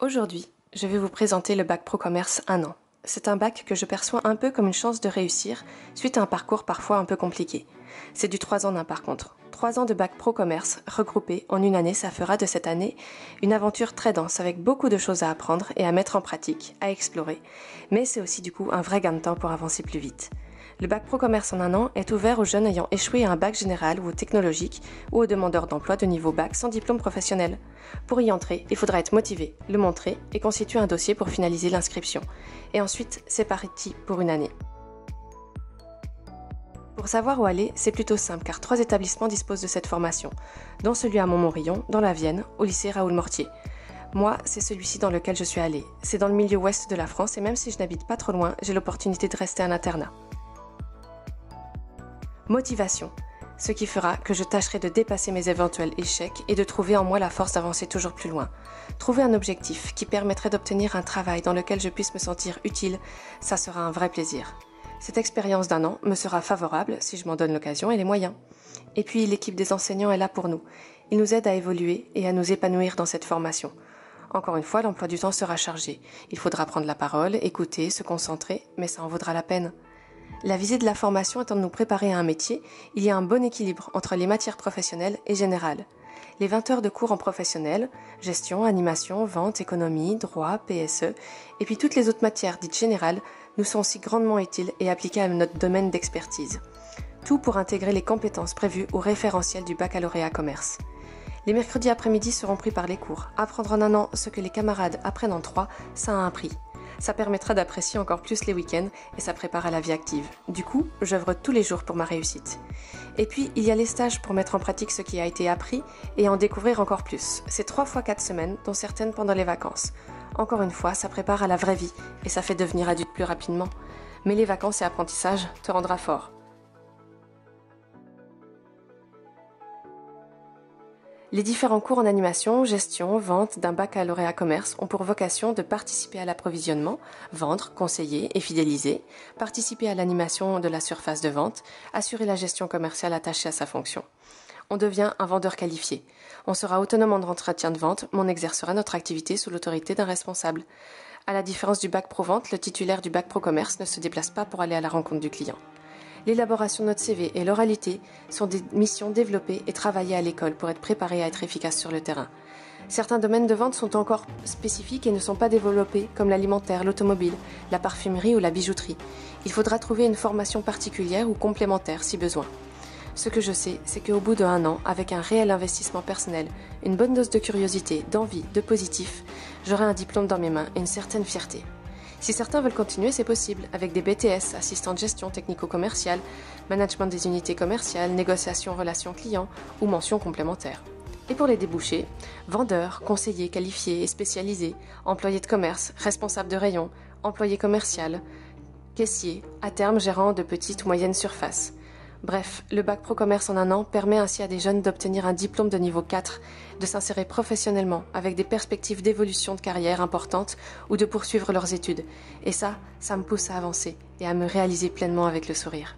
Aujourd'hui, je vais vous présenter le bac Pro Commerce 1 an. C'est un bac que je perçois un peu comme une chance de réussir suite à un parcours parfois un peu compliqué. C'est du 3 ans d'un par contre. 3 ans de bac Pro Commerce regroupés en une année, ça fera de cette année une aventure très dense avec beaucoup de choses à apprendre et à mettre en pratique, à explorer. Mais c'est aussi du coup un vrai gain de temps pour avancer plus vite. Le bac Pro Commerce en 1 an est ouvert aux jeunes ayant échoué à un bac général ou technologique ou aux demandeurs d'emploi de niveau bac sans diplôme professionnel. Pour y entrer, il faudra être motivé, le montrer et constituer un dossier pour finaliser l'inscription. Et ensuite, c'est parti pour une année. Pour savoir où aller, c'est plutôt simple car 3 établissements disposent de cette formation, dont celui à Montmorillon, dans la Vienne, au lycée Raoul Mortier. Moi, c'est celui-ci dans lequel je suis allée. C'est dans le milieu ouest de la France et même si je n'habite pas trop loin, j'ai l'opportunité de rester en internat. Motivation, ce qui fera que je tâcherai de dépasser mes éventuels échecs et de trouver en moi la force d'avancer toujours plus loin. Trouver un objectif qui permettrait d'obtenir un travail dans lequel je puisse me sentir utile, ça sera un vrai plaisir. Cette expérience d'1 an me sera favorable si je m'en donne l'occasion et les moyens. Et puis l'équipe des enseignants est là pour nous. Ils nous aident à évoluer et à nous épanouir dans cette formation. Encore une fois, l'emploi du temps sera chargé. Il faudra prendre la parole, écouter, se concentrer, mais ça en vaudra la peine. La visée de la formation étant de nous préparer à un métier, il y a un bon équilibre entre les matières professionnelles et générales. Les 20 heures de cours en professionnel, gestion, animation, vente, économie, droit, PSE, et puis toutes les autres matières dites générales nous sont aussi grandement utiles et appliquées à notre domaine d'expertise. Tout pour intégrer les compétences prévues au référentiel du baccalauréat commerce. Les mercredis après-midi seront pris par les cours. Apprendre en 1 an ce que les camarades apprennent en 3, ça a un prix. Ça permettra d'apprécier encore plus les week-ends et ça prépare à la vie active. Du coup, j'œuvre tous les jours pour ma réussite. Et puis, il y a les stages pour mettre en pratique ce qui a été appris et en découvrir encore plus. C'est 3 fois 4 semaines, dont certaines pendant les vacances. Encore une fois, ça prépare à la vraie vie et ça fait devenir adulte plus rapidement. Mais les vacances et apprentissage te rendra fort. Les différents cours en animation, gestion, vente d'un baccalauréat commerce ont pour vocation de participer à l'approvisionnement, vendre, conseiller et fidéliser, participer à l'animation de la surface de vente, assurer la gestion commerciale attachée à sa fonction. On devient un vendeur qualifié. On sera autonome en entretien de vente, mais on exercera notre activité sous l'autorité d'un responsable. À la différence du bac pro vente, le titulaire du bac pro commerce ne se déplace pas pour aller à la rencontre du client. L'élaboration de notre CV et l'oralité sont des missions développées et travaillées à l'école pour être préparées à être efficaces sur le terrain. Certains domaines de vente sont encore spécifiques et ne sont pas développés, comme l'alimentaire, l'automobile, la parfumerie ou la bijouterie. Il faudra trouver une formation particulière ou complémentaire si besoin. Ce que je sais, c'est qu'au bout d'1 an, avec un réel investissement personnel, une bonne dose de curiosité, d'envie, de positif, j'aurai un diplôme dans mes mains et une certaine fierté. Si certains veulent continuer, c'est possible, avec des BTS, assistant de gestion technico-commerciale, management des unités commerciales, négociation relations clients ou mentions complémentaires. Et pour les débouchés, vendeurs, conseillers qualifiés et spécialisés, employés de commerce, responsables de rayon, employés commercial, caissiers, à terme gérants de petites ou moyennes surfaces. Bref, le bac pro commerce en 1 an permet ainsi à des jeunes d'obtenir un diplôme de niveau 4, de s'insérer professionnellement avec des perspectives d'évolution de carrière importantes ou de poursuivre leurs études. Et ça me pousse à avancer et à me réaliser pleinement avec le sourire.